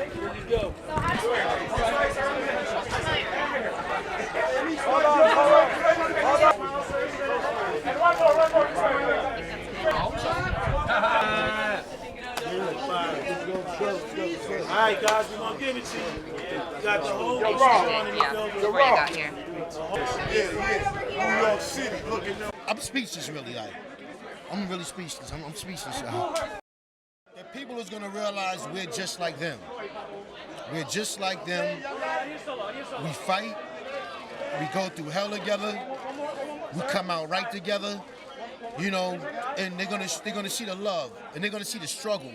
All right, guys, we're gonna give it to you. Got the whole before you got here. New York City looking. I'm speechless, really. I'm really speechless. I'm speechless, y'all. The people is gonna realize we're just like them. We're just like them. We fight. We go through hell together. We come out right together. You know, and they're gonna see the love and they're gonna see the struggle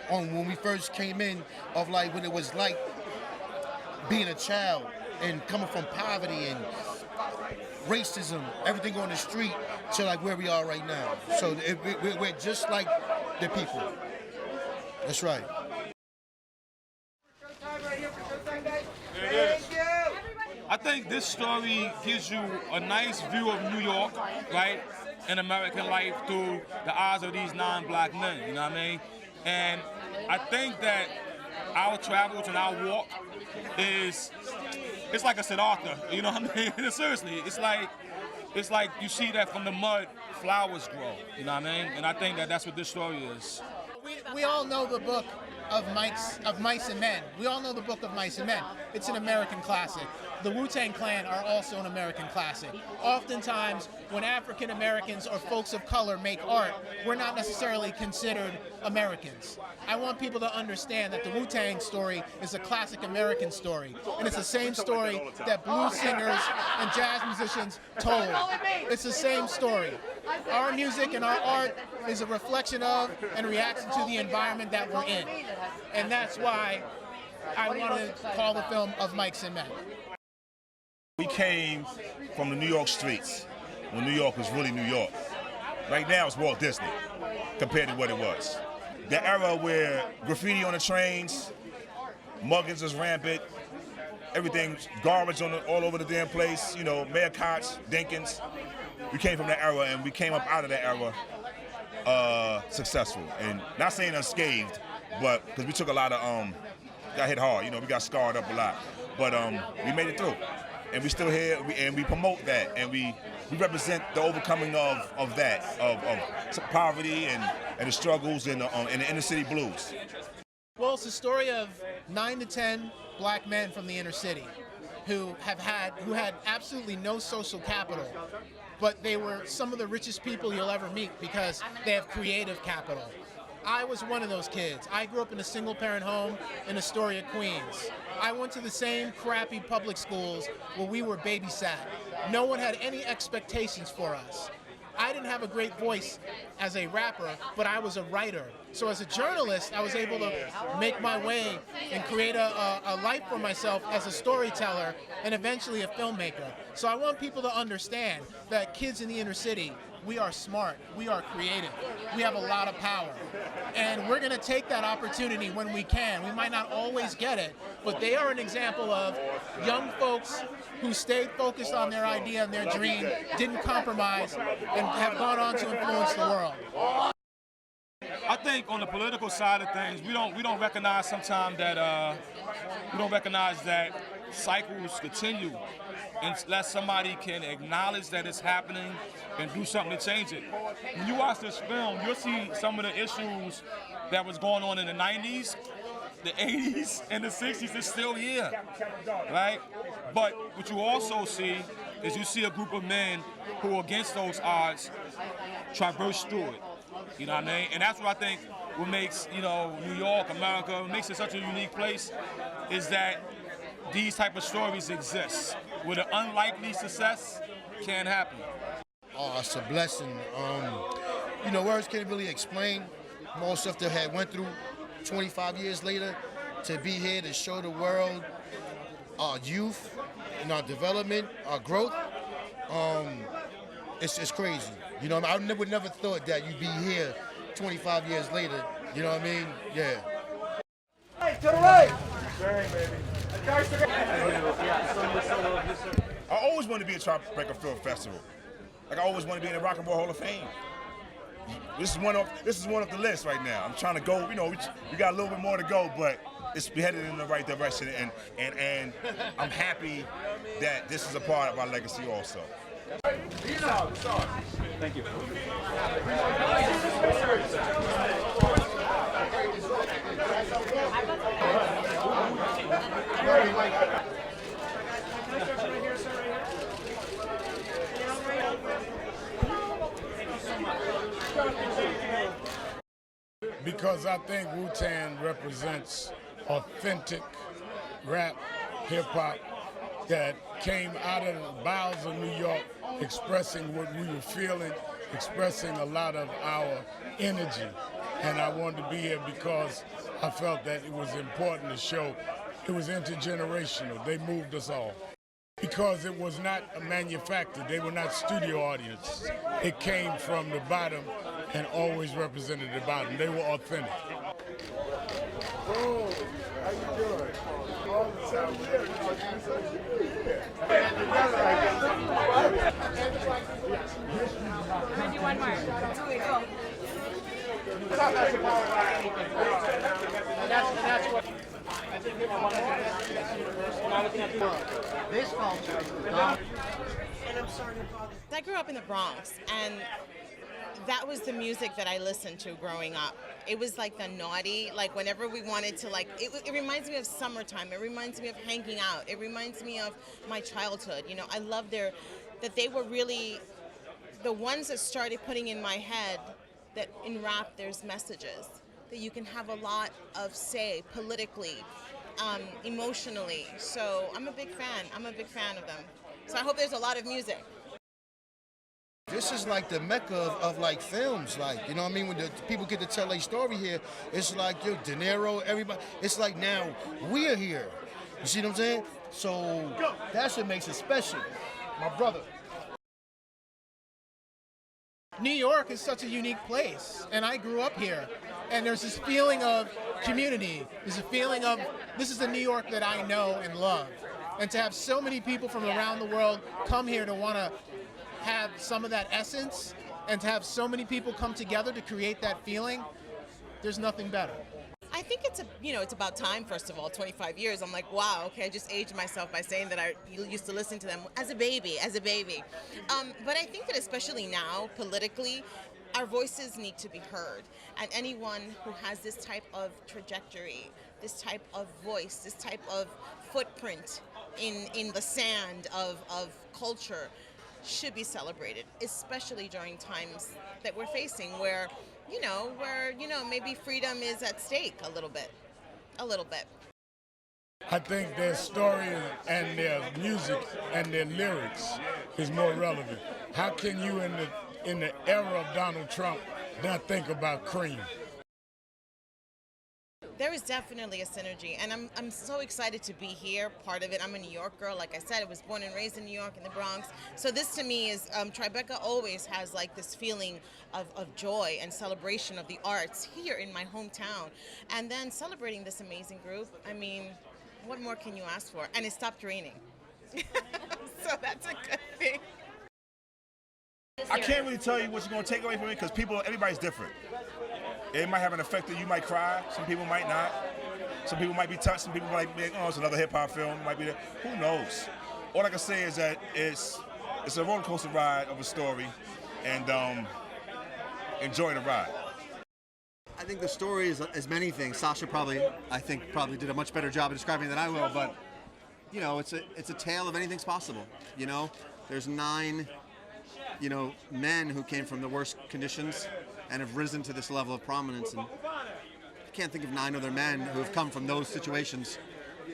on when we first came in of like when it was like being a child and coming from poverty and racism, everything on the street to like where we are right now. So we're just like the people. That's right. I think this story gives you a nice view of New York, right, and American life through the eyes of these non-black men, you know what I mean? And I think that our travels and our walk it's like a Siddhartha, you know what I mean? Seriously, it's like you see that from the mud, flowers grow, you know what I mean? And I think that that's what this story is. We all know the book of Mice and Men. We all know the book of Mice and Men. It's an American classic. The Wu-Tang Clan are also an American classic. Oftentimes, when African Americans or folks of color make art, we're not necessarily considered Americans. I want people to understand that the Wu-Tang story is a classic American story, and it's the same story that blues singers and jazz musicians told. It's the same story. Our music and our art is a reflection of and reaction to the environment that we're in. And that's why I wanted to call the film Of Mics and Men. We came from the New York streets when New York was really New York. Right now it's Walt Disney compared to what it was. The era where graffiti on the trains, muggings is rampant, everything's garbage all over the damn place, you know, Mayor Koch, Jenkins. We came from that era and we came up out of that era successful. And not saying unscathed, but because we took a lot of, got hit hard, you know, we got scarred up a lot. But we made it through. And we still here, and we promote that, and we represent the overcoming of that, of poverty and the struggles in the inner city blues. Well, it's a story of 9 to 10 black men from the inner city who had absolutely no social capital, but they were some of the richest people you'll ever meet because they have creative capital. I was one of those kids. I grew up in a single-parent home in Astoria, Queens. I went to the same crappy public schools where we were babysat. No one had any expectations for us. I didn't have a great voice as a rapper, but I was a writer. So as a journalist, I was able to make my way and create a life for myself as a storyteller and eventually a filmmaker. So I want people to understand that kids in the inner city, we are smart, we are creative, we have a lot of power. And we're gonna take that opportunity when we can. We might not always get it, but they are an example of young folks who stayed focused on their idea and their dream, didn't compromise, and have gone on to influence the world. I think on the political side of things, we don't recognize sometimes that cycles continue unless somebody can acknowledge that it's happening and do something to change it. When you watch this film, you'll see some of the issues that was going on in the 90s, the 80s, and the 60s is still here, right? But what you also see is you see a group of men who, against those odds, traverse through it. You know what I mean? And that's what I think what makes, you know, New York, America, what makes it such a unique place is that these type of stories exist, where the unlikely success can happen. Oh, it's a blessing. You know, words can't really explain most stuff that I had went through 25 years later. To be here to show the world our youth and our development, our growth, it's crazy. You know, I would never thought that you'd be here 25 years later. You know what I mean? Yeah. Hey, to the right. I always wanted to be at Tribeca Film Festival. Like I always wanted to be in the Rock and Roll Hall of Fame. This is one of the lists right now. I'm trying to go. You know, we got a little bit more to go, but we headed in the right direction, and I'm happy that this is a part of our legacy also. Thank you. Because I think Wu-Tang represents authentic rap, hip-hop that came out of the bowels of New York, expressing what we were feeling, expressing a lot of our energy. And I wanted to be here because I felt that it was important to show it was intergenerational. They moved us all. Because it was not manufactured. They were not studio audiences. It came from the bottom and always represented the bottom. They were authentic. Oh, how you doing? All the time. Do one more. That's what. This culture. I grew up in the Bronx, and that was the music that I listened to growing up. It was like the naughty, like whenever we wanted to, like, it reminds me of summertime. It reminds me of hanging out. It reminds me of my childhood. You know, I love that they were really the ones that started putting in my head that in rap there's messages, that you can have a lot of say politically, emotionally. So I'm a big fan. I'm a big fan of them. So I hope there's a lot of music. This is like the mecca of like films, like, you know what I mean? When the people get to tell a story here, it's like, yo, De Niro, everybody. It's like now we're here. You see what I'm saying? So that's what makes it special, my brother. New York is such a unique place, and I grew up here. And there's this feeling of community. There's a feeling of, this is the New York that I know and love. And to have so many people from around the world come here to want to have some of that essence, and to have so many people come together to create that feeling, there's nothing better. I think it's about time, first of all, 25 years. I'm like, wow, okay, I just aged myself by saying that I used to listen to them as a baby. But I think that especially now, politically, our voices need to be heard. And anyone who has this type of trajectory, this type of voice, this type of footprint in the sand of culture should be celebrated, especially during times that we're facing where maybe freedom is at stake a little bit. I think their story and their music and their lyrics is more relevant. How can you in the era of Donald Trump not think about Cream? There is definitely a synergy, and I'm so excited to be here, part of it. I'm a New York girl, like I said. I was born and raised in New York, in the Bronx. So this to me is, Tribeca always has like this feeling of joy and celebration of the arts here in my hometown. And then celebrating this amazing group, I mean, what more can you ask for? And it stopped raining. So that's a good thing. I can't really tell you what you're going to take away from it because everybody's different. It might have an effect that you might cry. Some people might not. Some people might be touched. Some people might be, oh, it's another hip hop film. It might be there. Who knows? All I can say is that it's a roller coaster ride of a story, and enjoy the ride. I think the story is many things. Sacha probably did a much better job of describing it than I will, but you know, it's a tale of anything's possible. You know, there's 9, men who came from the worst conditions and have risen to this level of prominence, and I can't think of 9 other men who have come from those situations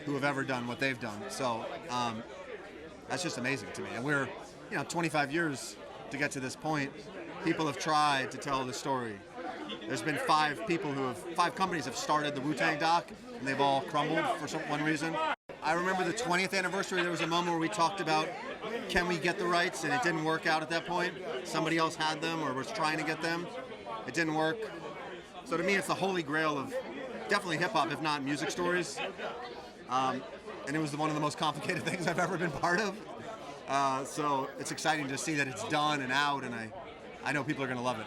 who have ever done what they've done. So that's just amazing to me. And we're, 25 years to get to this point. People have tried to tell the story. There's been 5 companies have started the Wu-Tang doc, and they've all crumbled for one reason. I remember the 20th anniversary, there was a moment where we talked about, can we get the rights? And it didn't work out at that point. Somebody else had them or was trying to get them. It didn't work. So to me, it's the holy grail of definitely hip-hop, if not music stories. And it was one of the most complicated things I've ever been part of. So it's exciting to see that it's done and out, and I know people are going to love it.